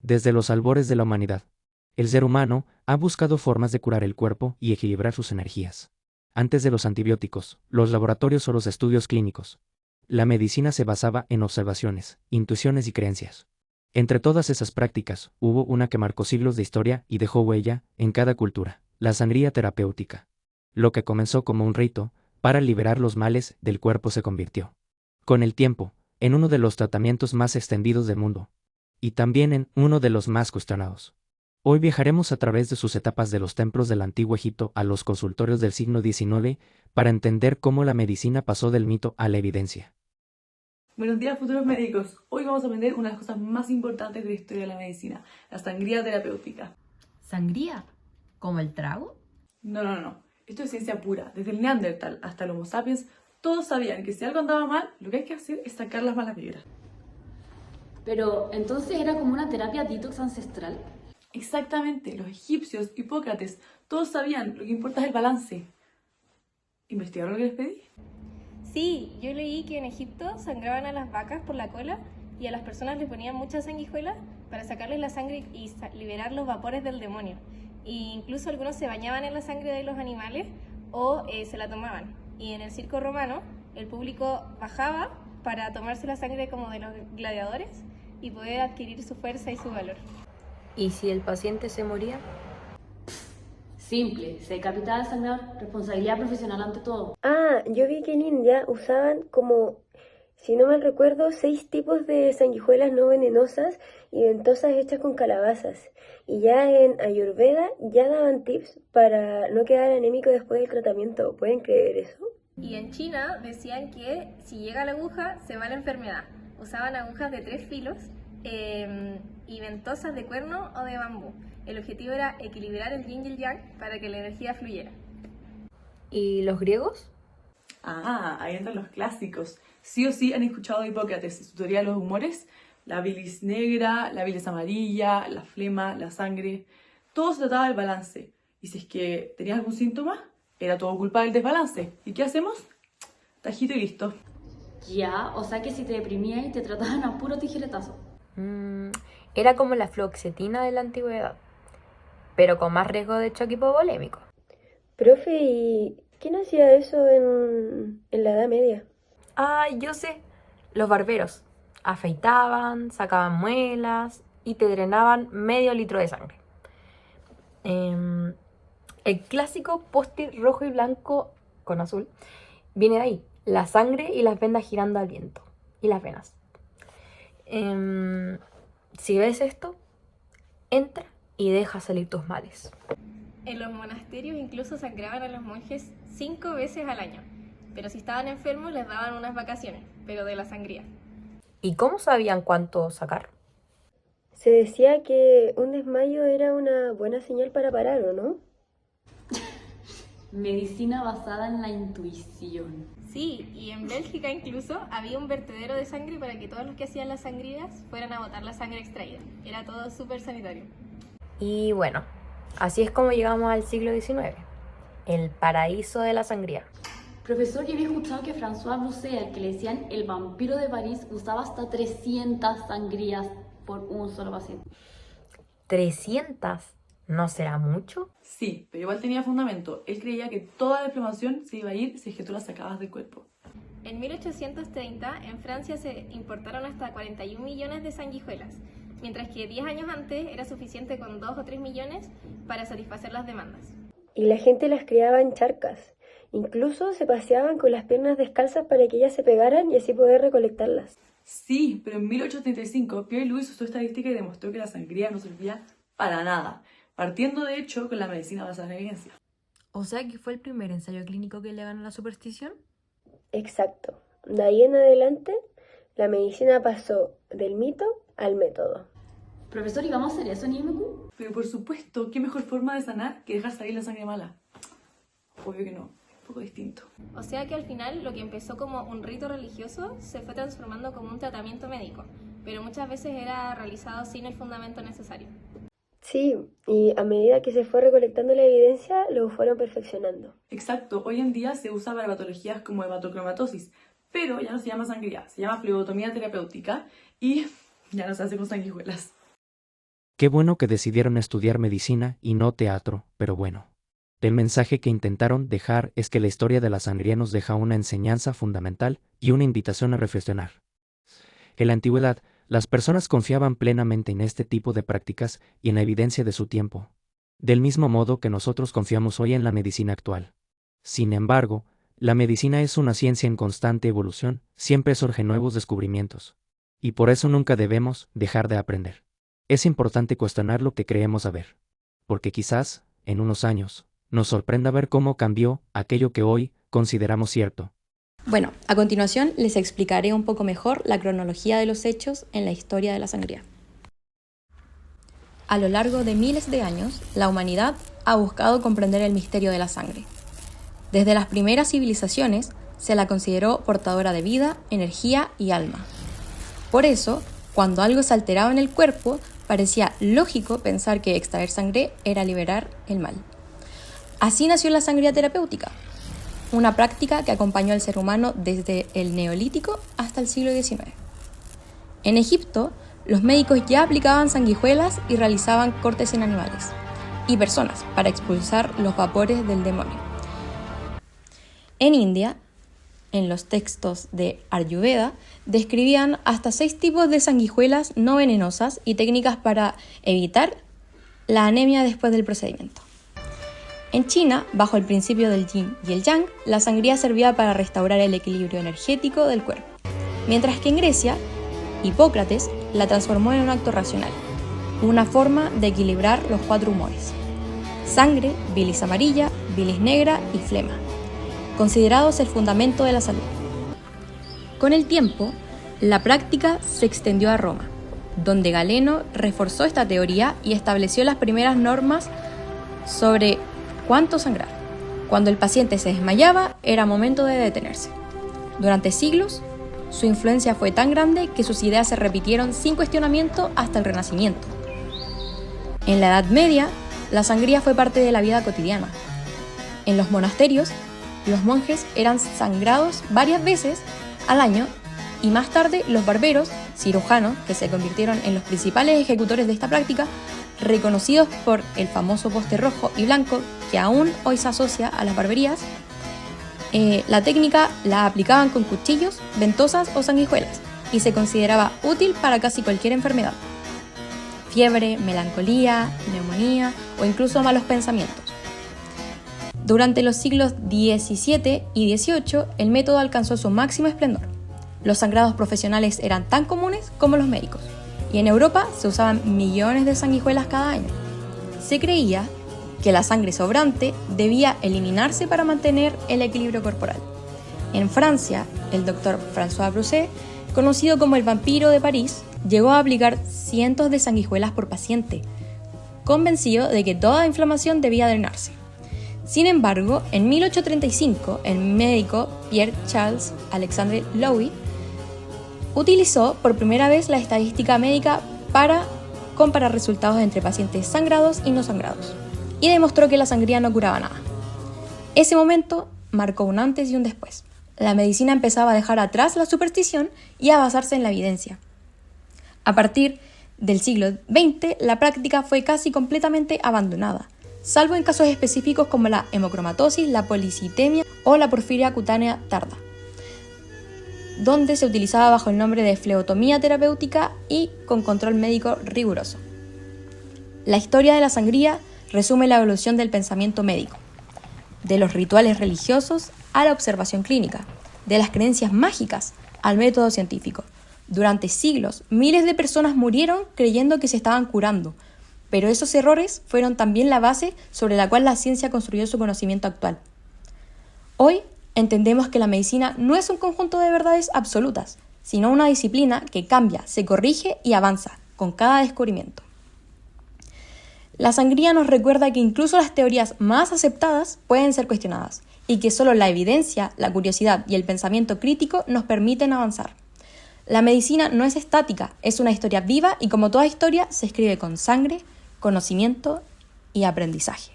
Desde los albores de la humanidad, el ser humano ha buscado formas de curar el cuerpo y equilibrar sus energías. Antes de los antibióticos, los laboratorios o los estudios clínicos, la medicina se basaba en observaciones, intuiciones y creencias. Entre todas esas prácticas, hubo una que marcó siglos de historia y dejó huella en cada cultura: la sangría terapéutica. Lo que comenzó como un rito para liberar los males del cuerpo se convirtió, con el tiempo, en uno de los tratamientos más extendidos del mundo, y también en uno de los más cuestionados. Hoy viajaremos a través de sus etapas, de los templos del antiguo Egipto a los consultorios del siglo XIX, para entender cómo la medicina pasó del mito a la evidencia. Buenos días, futuros médicos. Hoy vamos a aprender una de las cosas más importantes de la historia de la medicina, la sangría terapéutica. ¿Sangría? ¿Como el trago? No. Esto es ciencia pura. Desde el Neandertal hasta el Homo sapiens, todos sabían que si algo andaba mal, lo que hay que hacer es sacar las malas vibras. Pero entonces era como una terapia detox ancestral. Exactamente, los egipcios, Hipócrates, todos sabían, lo que importa es el balance. ¿Investigaron lo que les pedí? Sí, yo leí que en Egipto sangraban a las vacas por la cola y a las personas les ponían muchas sanguijuelas para sacarles la sangre y liberar los vapores del demonio. E incluso algunos se bañaban en la sangre de los animales o se la tomaban. Y en el circo romano el público bajaba para tomarse la sangre como de los gladiadores y poder adquirir su fuerza y su valor. ¿Y si el paciente se moría? Simple, se decapitaba el sangrador, responsabilidad profesional ante todo. Ah, yo vi que en India usaban como, si no mal recuerdo, 6 tipos de sanguijuelas no venenosas y ventosas hechas con calabazas. Y ya en Ayurveda ya daban tips para no quedar anémico después del tratamiento. ¿Pueden creer eso? Y en China decían que si llega la aguja se va la enfermedad. Usaban agujas de 3 filos y ventosas de cuerno o de bambú. El objetivo era equilibrar el yin y el yang para que la energía fluyera. ¿Y los griegos? Ah, ahí entran los clásicos. Sí o sí han escuchado de Hipócrates, su teoría de los humores, la bilis negra, la bilis amarilla, la flema, la sangre. Todo se trataba del balance. Y si es que tenías algún síntoma, era todo culpa del desbalance. ¿Y qué hacemos? Tajito y listo. Ya, o sea que si te deprimías te trataban a puro tijeretazo. Era como la fluoxetina de la antigüedad, pero con más riesgo de choque hipovolémico. Profe, ¿y quién hacía eso en la Edad Media? Ah, yo sé. Los barberos afeitaban, sacaban muelas y te drenaban medio litro de sangre. El clásico post-it rojo y blanco con azul viene de ahí. La sangre y las vendas girando al viento. Y las venas. Si ves esto, entra y deja salir tus males. En los monasterios incluso sangraban a los monjes 5 veces al año, pero si estaban enfermos les daban unas vacaciones, pero de la sangría. ¿Y cómo sabían cuánto sacar? Se decía que un desmayo era una buena señal para parar, ¿o no? Medicina basada en la intuición. Sí, y en Bélgica incluso había un vertedero de sangre para que todos los que hacían las sangrías fueran a botar la sangre extraída. Era todo súper sanitario. Y bueno, así es como llegamos al siglo XIX, el paraíso de la sangría. Profesor, yo había escuchado que François Bosset, al que le decían el vampiro de París, usaba hasta 300 sangrías por un solo paciente. ¿300? ¿No será mucho? Sí, pero igual tenía fundamento. Él creía que toda la inflamación se iba a ir si es que tú la sacabas del cuerpo. En 1830 en Francia se importaron hasta 41 millones de sanguijuelas, mientras que 10 años antes era suficiente con 2 o 3 millones para satisfacer las demandas. Y la gente las criaba en charcas. Incluso se paseaban con las piernas descalzas para que ellas se pegaran y así poder recolectarlas. Sí, pero en 1835 Pierre-Louis usó estadística y demostró que la sangría no servía para nada, partiendo de hecho con la medicina basada en evidencia. O sea que fue el primer ensayo clínico que le ganó la superstición. Exacto. De ahí en adelante, la medicina pasó del mito al método. Profesor, ¿y vamos a hacer eso en IMQ? Pero por supuesto, ¿qué mejor forma de sanar que dejar salir la sangre mala? Obvio que no, un poco distinto. O sea que al final lo que empezó como un rito religioso se fue transformando como un tratamiento médico, pero muchas veces era realizado sin el fundamento necesario. Sí, y a medida que se fue recolectando la evidencia, lo fueron perfeccionando. Exacto, hoy en día se usa para patologías como hematocromatosis, pero ya no se llama sangría, se llama flebotomía terapéutica y ya no se hace con sanguijuelas. Qué bueno que decidieron estudiar medicina y no teatro, pero bueno. El mensaje que intentaron dejar es que la historia de la sangría nos deja una enseñanza fundamental y una invitación a reflexionar. En la antigüedad, las personas confiaban plenamente en este tipo de prácticas y en la evidencia de su tiempo, del mismo modo que nosotros confiamos hoy en la medicina actual. Sin embargo, la medicina es una ciencia en constante evolución, siempre surgen nuevos descubrimientos. Y por eso nunca debemos dejar de aprender. Es importante cuestionar lo que creemos saber, porque quizás, en unos años, nos sorprenda ver cómo cambió aquello que hoy consideramos cierto. Bueno, a continuación les explicaré un poco mejor la cronología de los hechos en la historia de la sangría. A lo largo de miles de años, la humanidad ha buscado comprender el misterio de la sangre. Desde las primeras civilizaciones, se la consideró portadora de vida, energía y alma. Por eso, cuando algo se alteraba en el cuerpo, parecía lógico pensar que extraer sangre era liberar el mal. Así nació la sangría terapéutica, una práctica que acompañó al ser humano desde el Neolítico hasta el siglo XIX. En Egipto, los médicos ya aplicaban sanguijuelas y realizaban cortes en animales y personas para expulsar los vapores del demonio. En India, en los textos de Ayurveda, describían hasta 6 tipos de sanguijuelas no venenosas y técnicas para evitar la anemia después del procedimiento. En China, bajo el principio del yin y el yang, la sangría servía para restaurar el equilibrio energético del cuerpo, mientras que en Grecia, Hipócrates la transformó en un acto racional, una forma de equilibrar los 4 humores: sangre, bilis amarilla, bilis negra y flema, considerados el fundamento de la salud. Con el tiempo, la práctica se extendió a Roma, donde Galeno reforzó esta teoría y estableció las primeras normas sobre cuánto sangrar. Cuando el paciente se desmayaba, era momento de detenerse. Durante siglos, su influencia fue tan grande que sus ideas se repitieron sin cuestionamiento hasta el Renacimiento. En la Edad Media, la sangría fue parte de la vida cotidiana. En los monasterios, los monjes eran sangrados varias veces al año y más tarde los barberos, cirujanos, que se convirtieron en los principales ejecutores de esta práctica, reconocidos por el famoso poste rojo y blanco que aún hoy se asocia a las barberías. La técnica la aplicaban con cuchillos, ventosas o sanguijuelas y se consideraba útil para casi cualquier enfermedad: fiebre, melancolía, neumonía o incluso malos pensamientos. Durante los siglos XVII y XVIII, el método alcanzó su máximo esplendor. Los sangrados profesionales eran tan comunes como los médicos, y en Europa se usaban millones de sanguijuelas cada año. Se creía que la sangre sobrante debía eliminarse para mantener el equilibrio corporal. En Francia, el doctor François Broussais, conocido como el vampiro de París, llegó a aplicar cientos de sanguijuelas por paciente, convencido de que toda inflamación debía drenarse. Sin embargo, en 1835, el médico Pierre-Charles Alexandre Loewy utilizó por primera vez la estadística médica para comparar resultados entre pacientes sangrados y no sangrados, y demostró que la sangría no curaba nada. Ese momento marcó un antes y un después. La medicina empezaba a dejar atrás la superstición y a basarse en la evidencia. A partir del siglo XX, la práctica fue casi completamente abandonada, salvo en casos específicos como la hemocromatosis, la policitemia o la porfiria cutánea tarda, donde se utilizaba bajo el nombre de fleotomía terapéutica y con control médico riguroso. La historia de la sangría resume la evolución del pensamiento médico, de los rituales religiosos a la observación clínica, de las creencias mágicas al método científico. Durante siglos, miles de personas murieron creyendo que se estaban curando, pero esos errores fueron también la base sobre la cual la ciencia construyó su conocimiento actual. Hoy entendemos que la medicina no es un conjunto de verdades absolutas, sino una disciplina que cambia, se corrige y avanza con cada descubrimiento. La sangría nos recuerda que incluso las teorías más aceptadas pueden ser cuestionadas y que solo la evidencia, la curiosidad y el pensamiento crítico nos permiten avanzar. La medicina no es estática, es una historia viva y como toda historia se escribe con sangre, conocimiento y aprendizaje.